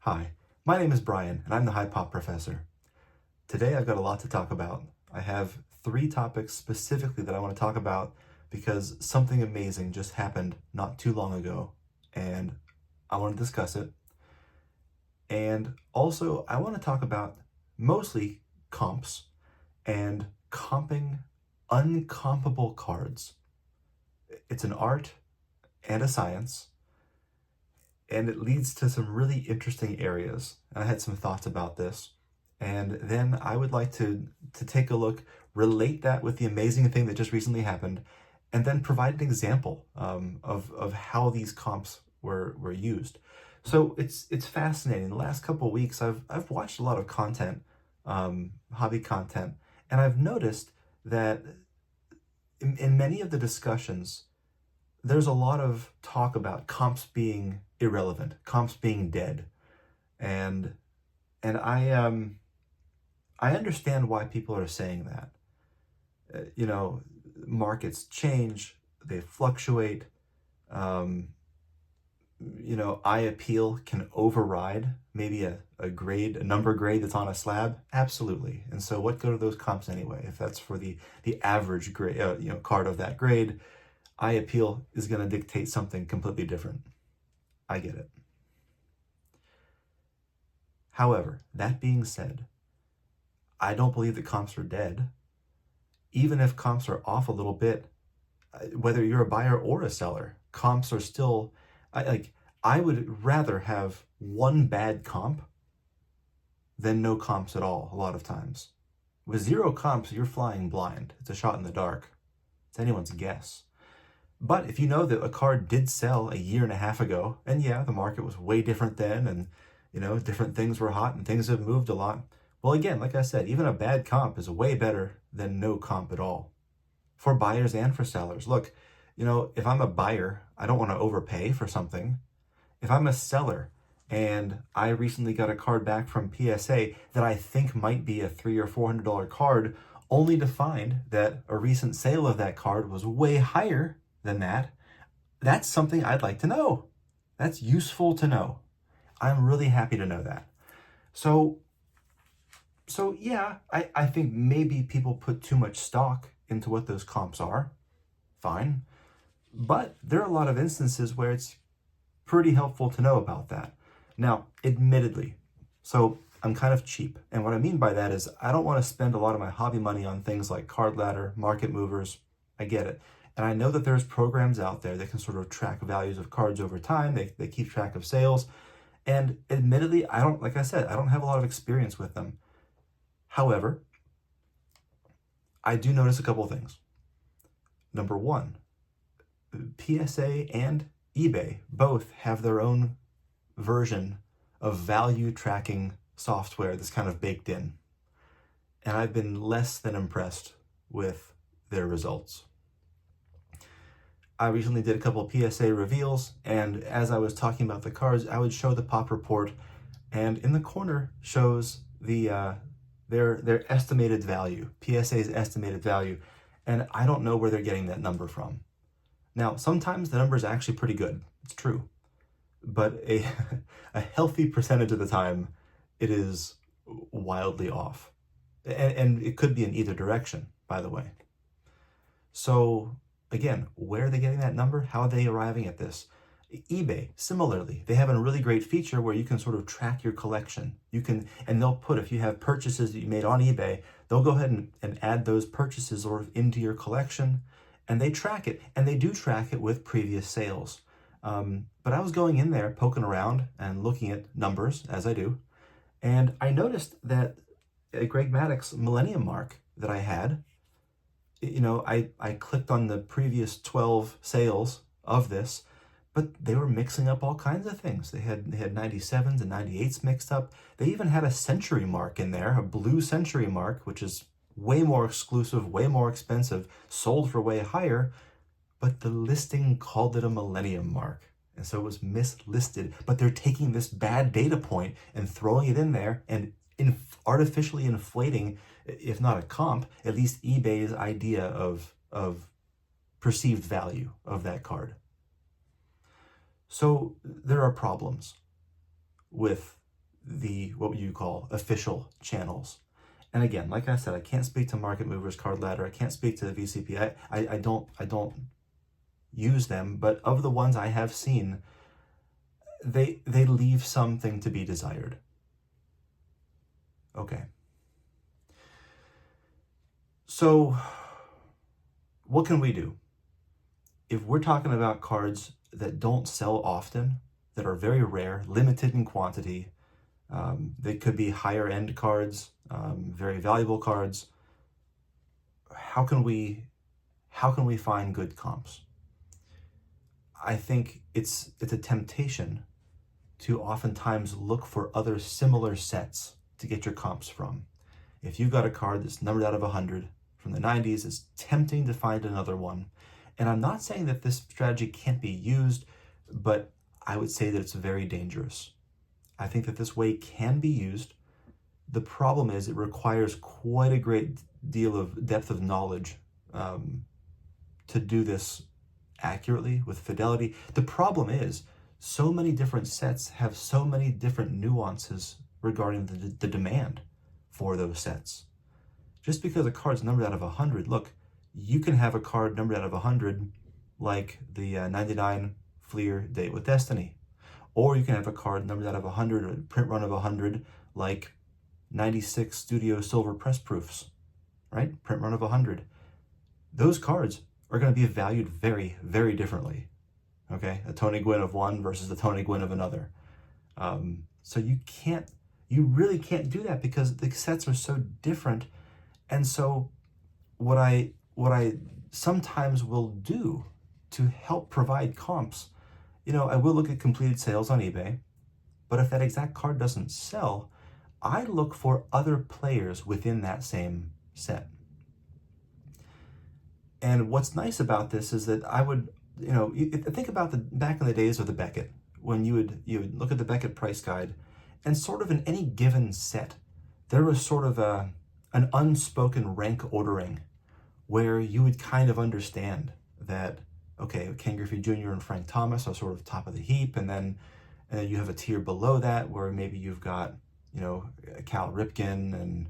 Hi, my name is Brian, and I'm the High Pop Professor. Today I've got a lot to talk about. I have 3 topics specifically that I want to talk about because something amazing just happened not too long ago, and I want to discuss it. And also, I want to talk about mostly comps and comping uncompable cards. It's an art and a science, and it leads to some really interesting areas. And I had some thoughts about this. And then I would like to take a look, relate that with the amazing thing that just recently happened, and then provide an example of how these comps were used. So it's fascinating. The last couple of weeks, I've watched a lot of content, hobby content, and I've noticed that in many of the discussions, there's a lot of talk about comps being irrelevant, comps being dead, and and I understand why people are saying that. You know, markets change, they fluctuate. Um, eye appeal can override maybe a number grade that's on a slab. Absolutely. And so what go to those comps anyway? If that's for the average grade, card of that grade, eye appeal is going to dictate something completely different. I get it. However, that being said, I don't believe that comps are dead. Even if comps are off a little bit, whether you're a buyer or a seller, comps are still, I would rather have one bad comp than no comps at all, a lot of times. With 0 comps, you're flying blind. It's a shot in the dark. It's anyone's guess. But if you know that a card did sell a year and a half ago, and yeah, the market was way different then, and different things were hot and things have moved a lot. Well, again, like I said, even a bad comp is way better than no comp at all. For buyers and for sellers. Look, if I'm a buyer, I don't want to overpay for something. If I'm a seller and I recently got a card back from PSA that I think might be a $300 or $400 card, only to find that a recent sale of that card was way higher than that, that's something I'd like to know. That's useful to know. I'm really happy to know that. So yeah, I think maybe people put too much stock into what those comps are. Fine. But there are a lot of instances where it's pretty helpful to know about that. Now, admittedly, so I'm kind of cheap. And what I mean by that is I don't want to spend a lot of my hobby money on things like card ladder, market movers. I get it. And I know that there's programs out there that can sort of track values of cards over time. They keep track of sales. And admittedly, like I said, I don't have a lot of experience with them. However, I do notice a couple of things. Number one, PSA and eBay both have their own version of value tracking software that's kind of baked in. And I've been less than impressed with their results. I recently did a couple of PSA reveals, and as I was talking about the cards, I would show the pop report, and in the corner shows their estimated value, PSA's estimated value, and I don't know where they're getting that number from. Now, sometimes the number is actually pretty good. It's true. But a healthy percentage of the time, it is wildly off. And it could be in either direction, by the way. So, again, where are they getting that number? How are they arriving at this? eBay, similarly, they have a really great feature where you can sort of track your collection. And they'll put, if you have purchases that you made on eBay, they'll go ahead and add those purchases sort of into your collection. And they track it, and they do track it with previous sales. But I was going in there, poking around and looking at numbers, as I do, and I noticed that at Greg Maddox's Millennium Mark that I had, I clicked on the previous 12 sales of this, but they were mixing up all kinds of things. They had 97s and 98s mixed up. They even had a century mark in there, a blue century mark, which is way more exclusive, way more expensive, sold for way higher, but the listing called it a Millennium Mark. And so it was mislisted, but they're taking this bad data point and throwing it in there and artificially inflating, if not a comp, at least eBay's idea of perceived value of that card. So there are problems with the, what you call, official channels. And again, like I said, I can't speak to Market Movers, Card Ladder. I can't speak to the VCP. I don't use them, but of the ones I have seen, they leave something to be desired. Okay. So what can we do? If we're talking about cards that don't sell often, that are very rare, limited in quantity, they could be higher end cards, very valuable cards. How can we find good comps? I think it's a temptation to oftentimes look for other similar sets to get your comps from. If you've got a card that's numbered out of 100 from the 90s, it's tempting to find another one. And I'm not saying that this strategy can't be used, but I would say that it's very dangerous. I think that this way can be used. The problem is it requires quite a great deal of depth of knowledge to do this accurately, with fidelity. The problem is so many different sets have so many different nuances regarding the demand for those sets. Just because a card's numbered out of 100, look, you can have a card numbered out of 100 like the 99 Fleer Date with Destiny. Or you can have a card numbered out of 100, or a print run of 100, like 96 Studio Silver Press Proofs, right? Print run of 100. Those cards are going to be valued very, very differently, okay? A Tony Gwynn of one versus a Tony Gwynn of another. So you really can't do that because the sets are so different. And so what I sometimes will do to help provide comps, I will look at completed sales on eBay, but if that exact card doesn't sell, I look for other players within that same set. And what's nice about this is that I would, think about the back in the days of the Beckett, when you would look at the Beckett price guide, and sort of in any given set, there was sort of an unspoken rank ordering where you would kind of understand that, okay, Ken Griffey Jr. and Frank Thomas are sort of top of the heap, and then you have a tier below that where maybe you've got, Cal Ripken and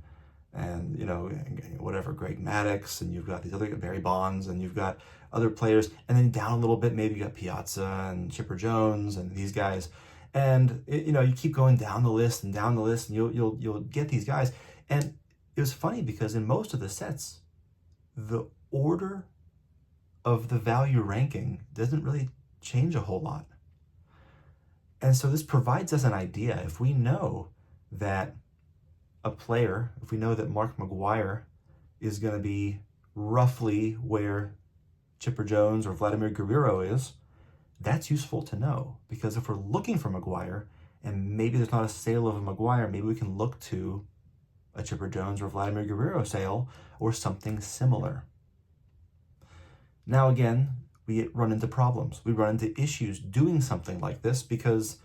whatever, Greg Maddux, and you've got these other Barry Bonds, and you've got other players, and then down a little bit, maybe you got Piazza and Chipper Jones and these guys, and you keep going down the list, and you'll get these guys. And it was funny because in most of the sets, the order of the value ranking doesn't really change a whole lot. And so this provides us an idea. If we know that a player, if we know that Mark McGwire is going to be roughly where Chipper Jones or Vladimir Guerrero is, that's useful to know. Because if we're looking for McGwire and maybe there's not a sale of a McGwire, maybe we can look to a Chipper Jones or Vladimir Guerrero sale or something similar. Now again, we run into problems. We run into issues doing something like this because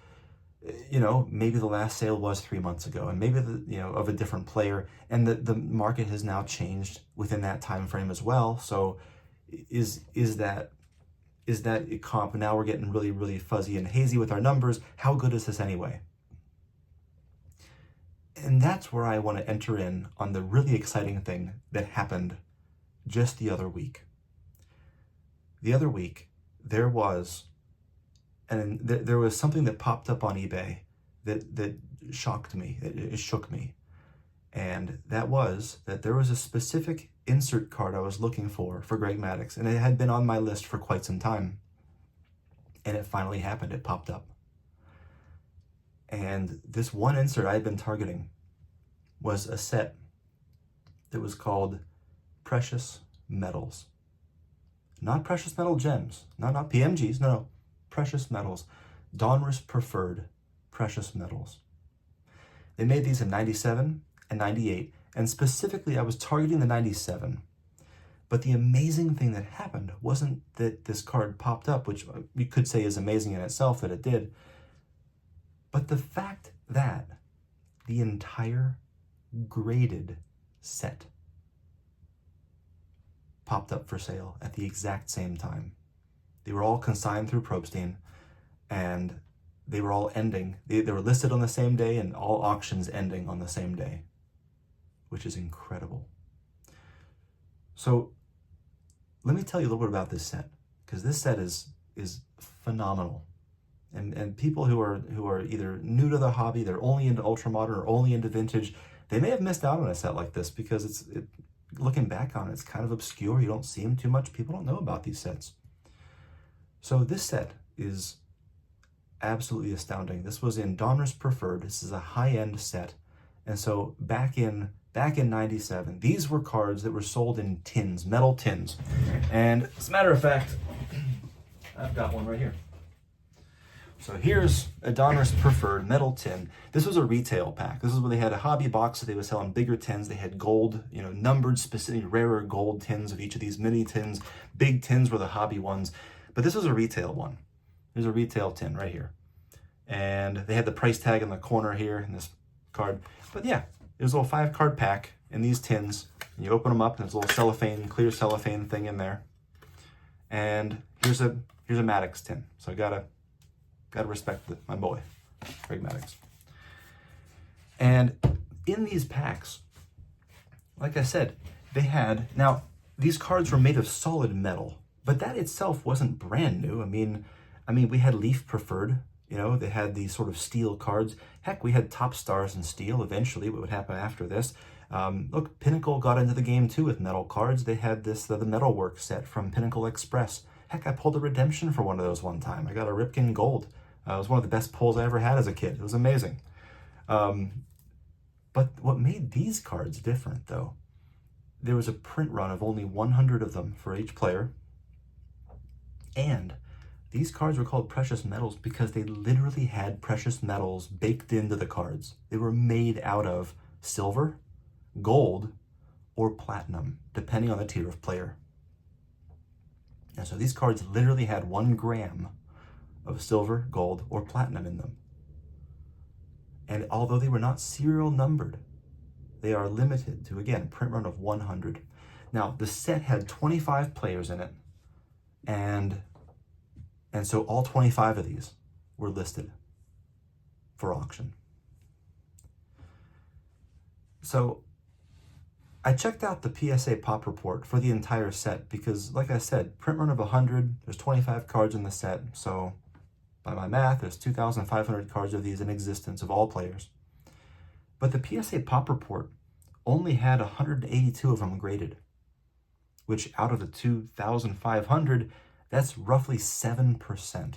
maybe the last sale was 3 months ago, and maybe of a different player, and the market has now changed within that time frame as well. So is that a comp? Now we're getting really, really fuzzy and hazy with our numbers. How good is this anyway? And that's where I want to enter in on the really exciting thing that happened just the other week. The other week, there was something that popped up on eBay that shocked me. It shook me. And that was that there was a specific insert card I was looking for Greg Maddux, and it had been on my list for quite some time. And it finally happened. It popped up. And this one insert I had been targeting was a set that was called Precious Metals. Not Precious Metal Gems, not PMGs, no, Precious Metals. Donruss Preferred Precious Metals. They made these in 97 and 98, and specifically I was targeting the 97. But the amazing thing that happened wasn't that this card popped up, which you could say is amazing in itself that it did, but the fact that the entire graded set popped up for sale at the exact same time. They were all consigned through Probstein, and they were all ending. They were listed on the same day and all auctions ending on the same day, which is incredible. So let me tell you a little bit about this set, because this set is phenomenal. And people who are either new to the hobby, they're only into ultramodern or only into vintage, they may have missed out on a set like this because looking back on it, it's kind of obscure. You don't see them too much. People don't know about these sets. So this set is absolutely astounding. This was in Donruss Preferred. This is a high-end set. And so back in 97, these were cards that were sold in tins, metal tins. And as a matter of fact, I've got one right here. So here's a Donruss Preferred metal tin. This was a retail pack. This is where they had a hobby box, so they would sell in bigger tins. They had gold, numbered, specific, rarer gold tins of each of these mini tins. Big tins were the hobby ones. But this was a retail one. There's a retail tin right here. And they had the price tag in the corner here in this card. But yeah, there's a little 5-card pack in these tins. And you open them up, and there's a little cellophane, clear cellophane thing in there. And here's a Maddox tin. So I gotta respect my boy, Greg Maddox. And in these packs, like I said, they had, now these cards were made of solid metal, but that itself wasn't brand new. I mean, we had Leaf Preferred, they had these sort of steel cards. Heck, we had Top Stars in steel eventually. What would happen after this? Look, Pinnacle got into the game too with metal cards. They had this, the Metalwork set from Pinnacle Express. Heck, I pulled a redemption for one of those one time. I got a Ripken Gold. It was one of the best pulls I ever had as a kid. It was amazing. But what made these cards different, though, there was a print run of only 100 of them for each player. And these cards were called precious metals because they literally had precious metals baked into the cards. They were made out of silver, gold, or platinum, depending on the tier of player. And so these cards literally had 1 gram of silver, gold, or platinum in them. And although they were not serial numbered, they are limited to, again, print run of 100. Now, the set had 25 players in it, and so all 25 of these were listed for auction. So I checked out the PSA pop report for the entire set because, like I said, print run of 100, there's 25 cards in the set, so by my math, there's 2,500 cards of these in existence of all players. But the PSA pop report only had 182 of them graded, which out of the 2,500, that's roughly 7%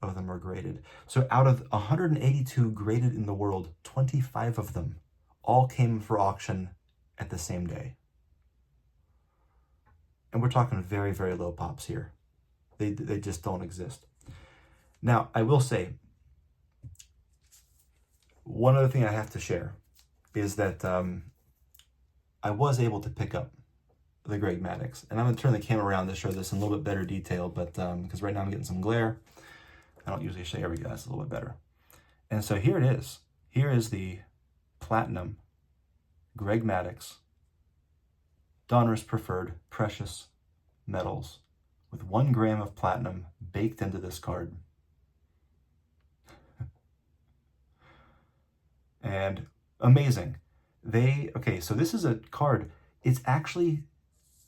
of them are graded. So out of 182 graded in the world, 25 of them all came for auction at the same day. And we're talking very, very low pops here. They just don't exist. Now, I will say, one other thing I have to share is that I was able to pick up the Greg Maddox. And I'm going to turn the camera around to show this in a little bit better detail, but because right now I'm getting some glare. I don't usually show, there we go, that's a little bit better. And so here it is. Here is the Platinum Greg Maddox Donruss Preferred Precious Metals with 1 gram of platinum baked into this card. And amazing. Okay, so this is a card. It's actually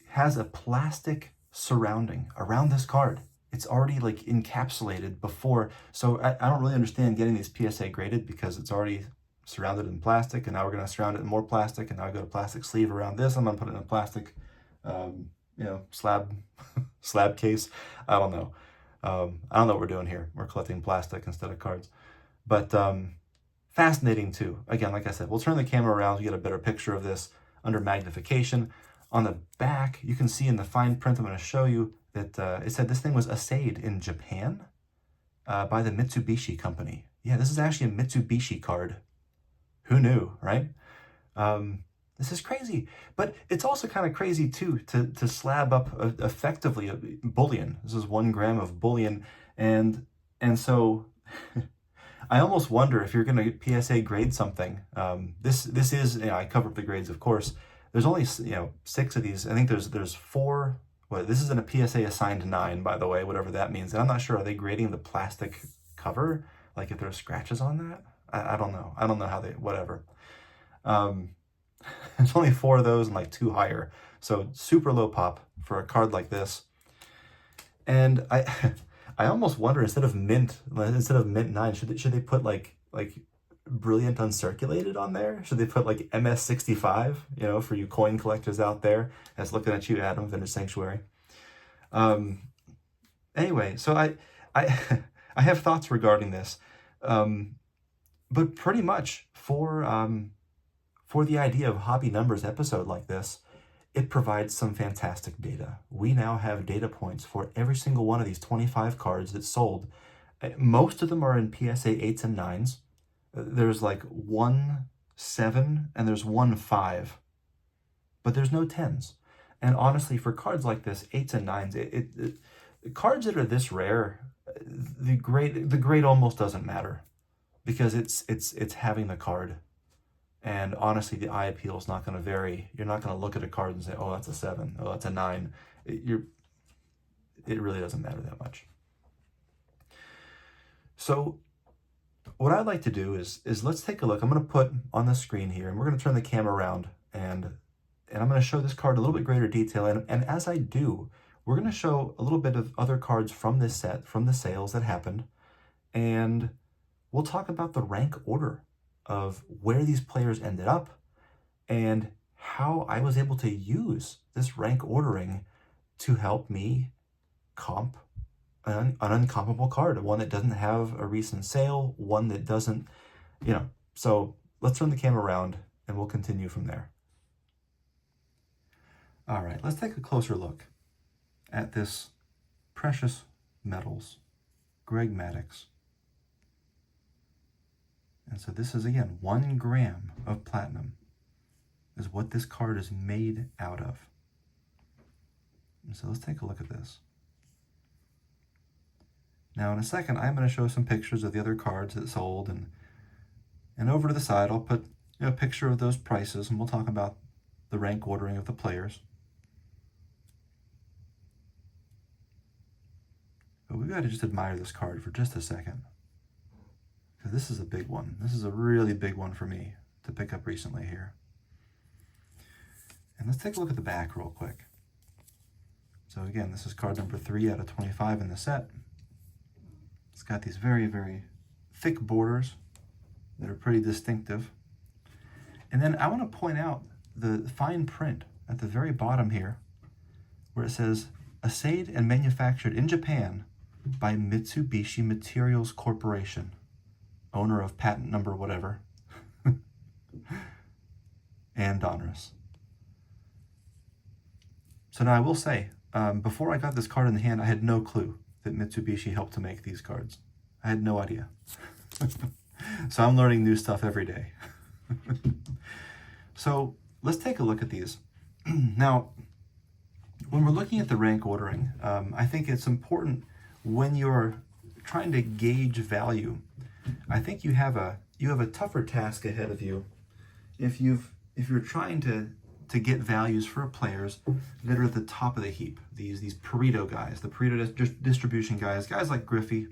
has a plastic surrounding around this card. It's already like encapsulated before. So I don't really understand getting these PSA graded because it's already surrounded in plastic, and now we're going to surround it in more plastic, and now I got a plastic sleeve around this. I'm going to put it in a plastic, slab case. I don't know. I don't know what we're doing here. We're collecting plastic instead of cards. But fascinating too. Again, like I said, we'll turn the camera around to get a better picture of this under magnification. On the back, you can see in the fine print I'm going to show you that it said this thing was assayed in Japan by the Mitsubishi company. Yeah, this is actually a Mitsubishi card. Who knew, right? This is crazy. But it's also kind of crazy too to slab up effectively a bullion. This is 1 gram of bullion. And so I almost wonder if you're going to PSA grade something. This is, I covered the grades, of course. There's only 6 of these. I think there's 4. Well, this isn't a PSA assigned 9, by the way, whatever that means. And I'm not sure, are they grading the plastic cover? Like if there's scratches on that, I don't know. I don't know how they, whatever. Um, there's only 4 of those and like 2 higher. So super low pop for a card like this. And I almost wonder, instead of mint 9, should they put like brilliant uncirculated on there? Should they put like MS65, you know, for you coin collectors out there that's looking at you, Adam, Vintage Sanctuary? Anyway, so I I have thoughts regarding this, but pretty much for the idea of Hobby Numbers episode like this, it provides some fantastic data. We now have data points for every single one of these 25 cards that sold. Most of them are in PSA 8s and 9s. There's like 1 7 and there's 1 5, but there's no 10s. And honestly, for cards like this, 8s and 9s, cards that are this rare, the grade almost doesn't matter, because it's having the card. And honestly, the eye appeal is not going to vary. You're not going to look at a card and say, oh, that's a 7, oh, that's a 9. It really doesn't matter that much. So what I'd like to do is let's take a look. I'm going to put on the screen here, and we're going to turn the camera around, and I'm going to show this card a little bit greater detail. And as I do, we're going to show a little bit of other cards from this set, from the sales that happened, and we'll talk about the rank order of where these players ended up and how I was able to use this rank ordering to help me comp an uncompable card, one that doesn't have a recent sale, one that doesn't, you know. So let's turn the camera around and we'll continue from there. All right, let's take a closer look at this Precious Metals, Greg Maddux. And so this is, again, 1 gram of platinum is what this card is made out of. And so let's take a look at this. Now in a second, I'm going to show some pictures of the other cards that sold, and over to the side, I'll put a picture of those prices, and we'll talk about the rank ordering of the players. But we've got to just admire this card for just a second, because this is a big one. This is a really big one for me to pick up recently here. And let's take a look at the back real quick. So again, this is card number 3 out of 25 in the set. It's got these very, very thick borders that are pretty distinctive. And then I want to point out the fine print at the very bottom here, where it says, assayed and manufactured in Japan by Mitsubishi Materials Corporation, owner of patent number whatever, and Donruss. So now I will say, before I got this card in the hand, I had no clue that Mitsubishi helped to make these cards. I had no idea. So I'm learning new stuff every day. So let's take a look at these. Now, when we're looking at the rank ordering, I think it's important when you're trying to gauge value. I think you have a tougher task ahead of you if you're trying to get values for players that are at the top of the heap. These Pareto guys, the Pareto distribution guys like Griffey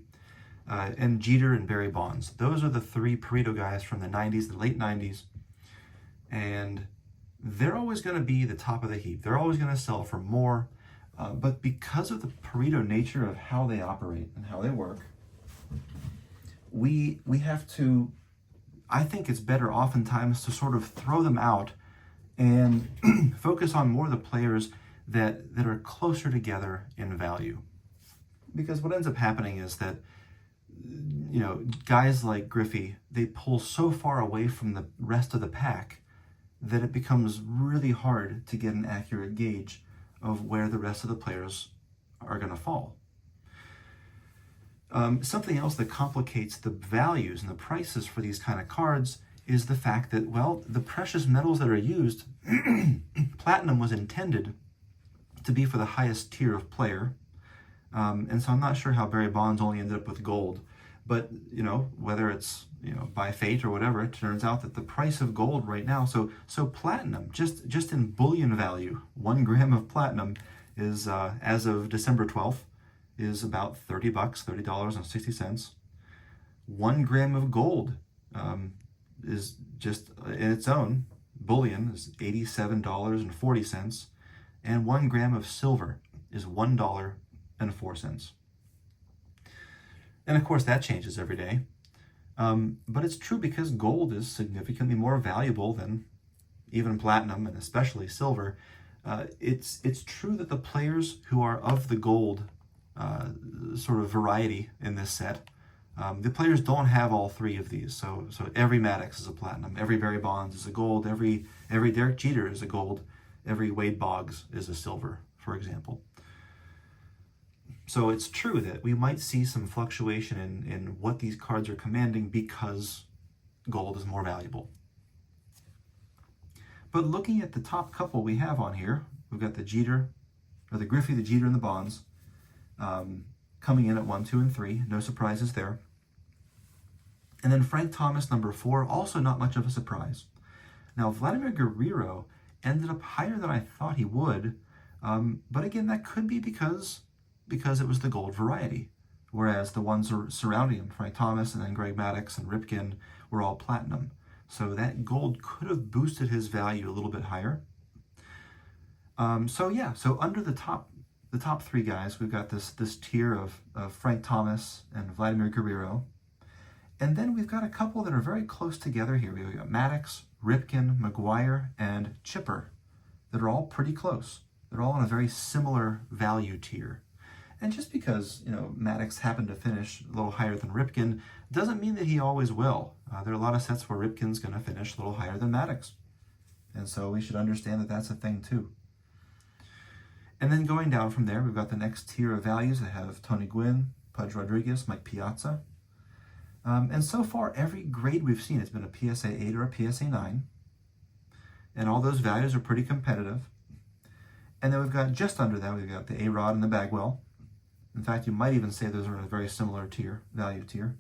and Jeter and Barry Bonds. Those are the 3 Pareto guys from the 90s, the late 90s. And they're always going to be the top of the heap. They're always going to sell for more. But because of the Pareto nature of how they operate and how they work, we have to, I think it's better oftentimes to sort of throw them out and focus on more of the players that are closer together in value. Because what ends up happening is that, you know, guys like Griffey, they pull so far away from the rest of the pack that it becomes really hard to get an accurate gauge of where the rest of the players are going to fall. Something else that complicates the values and the prices for these kind of cards is the fact that, well, the precious metals that are used, platinum was intended to be for the highest tier of player. And so I'm not sure how Barry Bonds only ended up with gold. But, you know, whether it's, you know, by fate or whatever, it turns out that the price of gold right now, so platinum, just in bullion value, 1 gram of platinum is, as of December 12th, is about $30, $30.60. 1 gram of gold is just in its own bullion is $87.40, and 1 gram of silver is $1.04. And of course, that changes every day. But it's true because gold is significantly more valuable than even platinum, and especially silver. It's true that the players who are of the gold sort of variety in this set, the players don't have all three of these. So every Maddox is a platinum, every Barry Bonds is a gold, every Derek Jeter is a gold, every Wade Boggs is a silver, for example. So it's true that we might see some fluctuation in what these cards are commanding because gold is more valuable. But looking at the top couple we have on here, we've got the Jeter, or the Griffey, the Jeter, and the Bonds coming in at 1, 2, and 3. No surprises there. And then Frank Thomas, number 4, also not much of a surprise. Now, Vladimir Guerrero ended up higher than I thought he would, but again, that could be because it was the gold variety, whereas the ones surrounding him, Frank Thomas and then Greg Maddux and Ripken, were all platinum. So that gold could have boosted his value a little bit higher. So under the top 3 guys, we've got this tier of Frank Thomas and Vladimir Guerrero. And then we've got a couple that are very close together here. We've got Maddux, Ripken, McGuire, and Chipper that are all pretty close. They're all in a very similar value tier. And just because, Maddux happened to finish a little higher than Ripken doesn't mean that he always will. There are a lot of sets where Ripken's going to finish a little higher than Maddux. And so we should understand that that's a thing too. And then going down from there, we've got the next tier of values that have Tony Gwynn, Pudge Rodriguez, Mike Piazza. And so far, every grade we've seen has been a PSA 8 or a PSA 9. And all those values are pretty competitive. And then we've got just under that, we've got the A-Rod and the Bagwell. In fact, you might even say those are in a very similar value tier.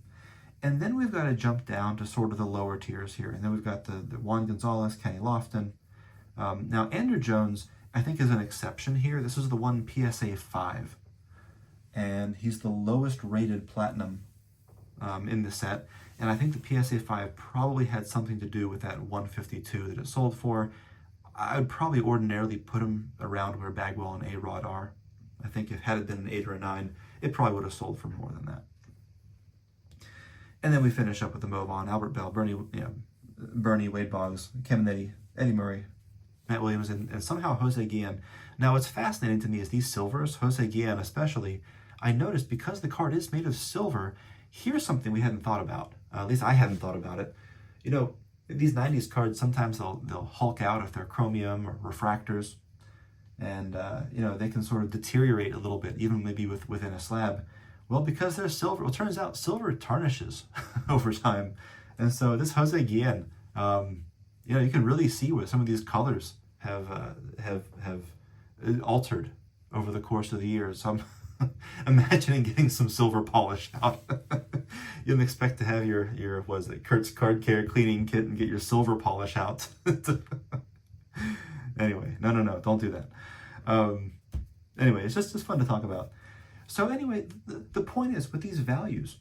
And then we've got to jump down to sort of the lower tiers here. And then we've got the Juan Gonzalez, Kenny Lofton. Now, Andrew Jones, I think, is an exception here. This is the one PSA 5. And he's the lowest rated platinum in the set. And I think the PSA 5 probably had something to do with that 152 that it sold for. I would probably ordinarily put him around where Bagwell and A-Rod are. I think if had it been an 8 or a 9, it probably would have sold for more than that. And then we finish up with the Movon, Albert Bell, Bernie, Wade Boggs, Kevin Eddy, Eddie Murray, Matt Williams, and somehow Jose Guillen. Now, what's fascinating to me is these silvers, Jose Guillen especially, I noticed because the card is made of silver, here's something we hadn't thought about. At least I hadn't thought about it. These 90s cards, sometimes they'll hulk out if they're chromium or refractors. And, they can sort of deteriorate a little bit, even maybe within a slab. Well, because they're silver, it turns out silver tarnishes over time. And so this Jose Guillen, you can really see where some of these colors have altered over the course of the years. So I'm imagining getting some silver polish out. You don't expect to have your Kurt's Card Care cleaning kit and get your silver polish out. Anyway, no, don't do that. Anyway, it's just fun to talk about. So anyway, the point is with these values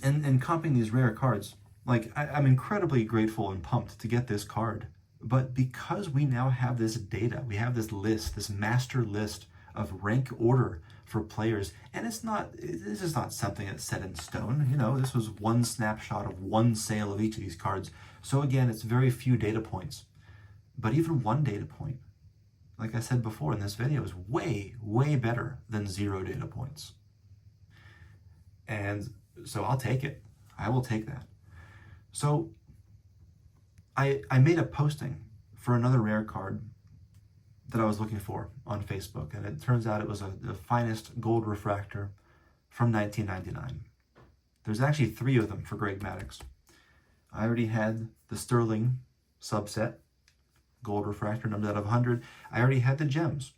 and comping these rare cards, I'm incredibly grateful and pumped to get this card. But because we now have this data, we have this list, this master list of rank order for players, and this is not something that's set in stone. This was one snapshot of one sale of each of these cards. So again, it's very few data points. But even one data point, like I said before in this video, is way, way better than 0 data points. And so I'll take it. I will take that. So I made a posting for another rare card that I was looking for on Facebook, and it turns out it was the finest gold refractor from 1999. There's actually 3 of them for Greg Maddux. I already had the Sterling subset, gold refractor, numbered out of 100. I already had the gems.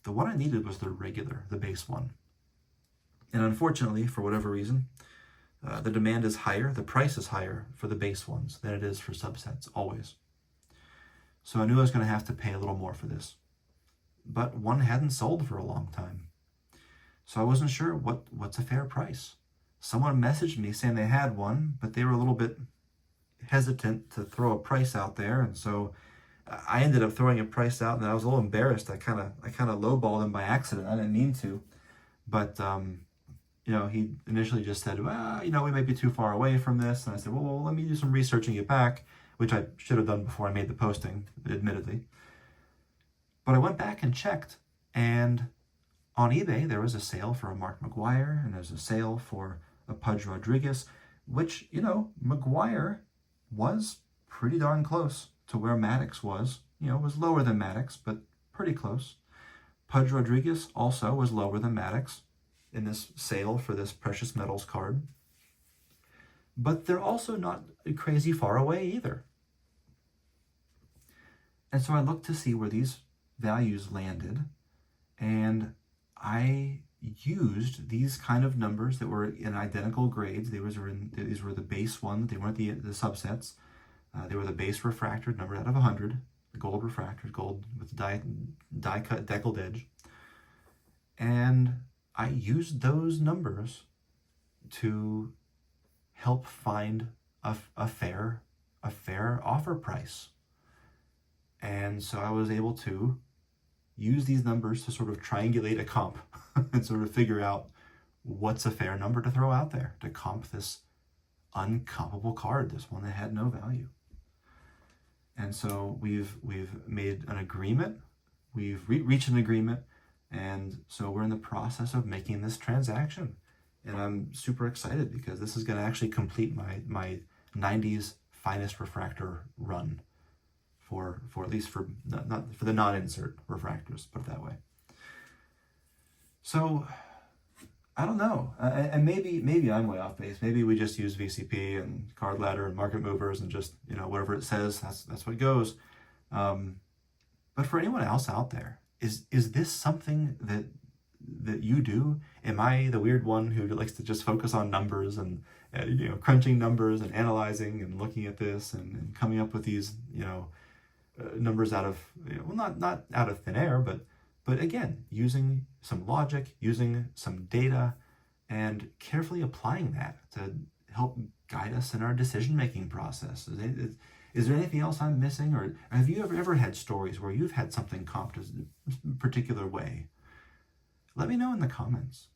The one I needed was the regular, the base one. And unfortunately, for whatever reason, the demand is higher, the price is higher for the base ones than it is for subsets, always. So I knew I was going to have to pay a little more for this. But one hadn't sold for a long time. So I wasn't sure what's a fair price. someone messaged me saying they had one, but they were a little bit hesitant to throw a price out there, and so I ended up throwing a price out, and I was a little embarrassed. I kind of lowballed him by accident. I didn't mean to, but he initially just said, well, we might be too far away from this, and I said, well, let me do some research and get back, which I should have done before I made the posting, admittedly. But I went back and checked, and on eBay there was a sale for a Mark McGuire, and there's a sale for a Pudge Rodriguez, which McGuire was pretty darn close to where Maddox was. It was lower than Maddox, but pretty close. Pudge Rodriguez also was lower than Maddox in this sale for this precious metals card. But they're also not crazy far away either. And so I looked to see where these values landed, and I used these kind of numbers that were in identical grades. These were the base one. They weren't the subsets. They were the base refractor, numbered out of 100, the gold refractors, gold with the die-cut deckled edge. And I used those numbers to help find a fair offer price. And so I was able to use these numbers to sort of triangulate a comp and sort of figure out what's a fair number to throw out there to comp this Un-Compable card, this one that had no value. And so we've made an agreement, we've reached an agreement, and so we're in the process of making this transaction. And I'm super excited because this is going to actually complete my 90s finest refractor run for at least for not for the non-insert refractors, put it that way. So I don't know, and maybe I'm way off base. Maybe we just use VCP and card ladder and market movers and just whatever it says, that's what goes. But for anyone else out there, is this something that you do? Am I the weird one who likes to just focus on numbers and crunching numbers and analyzing and looking at this and coming up with these numbers out of not out of thin air, but again, using some logic, using some data, and carefully applying that to help guide us in our decision-making process? Is there anything else I'm missing? Or have you ever had stories where you've had something comped a particular way? Let me know in the comments.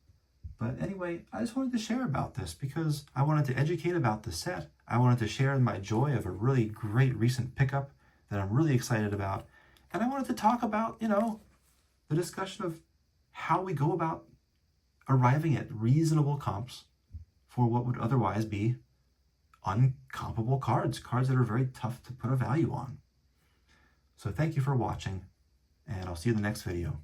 But anyway, I just wanted to share about this because I wanted to educate about the set. I wanted to share my joy of a really great recent pickup that I'm really excited about. And I wanted to talk about, the discussion of how we go about arriving at reasonable comps for what would otherwise be uncompable cards that are very tough to put a value on. So thank you for watching, and I'll see you in the next video.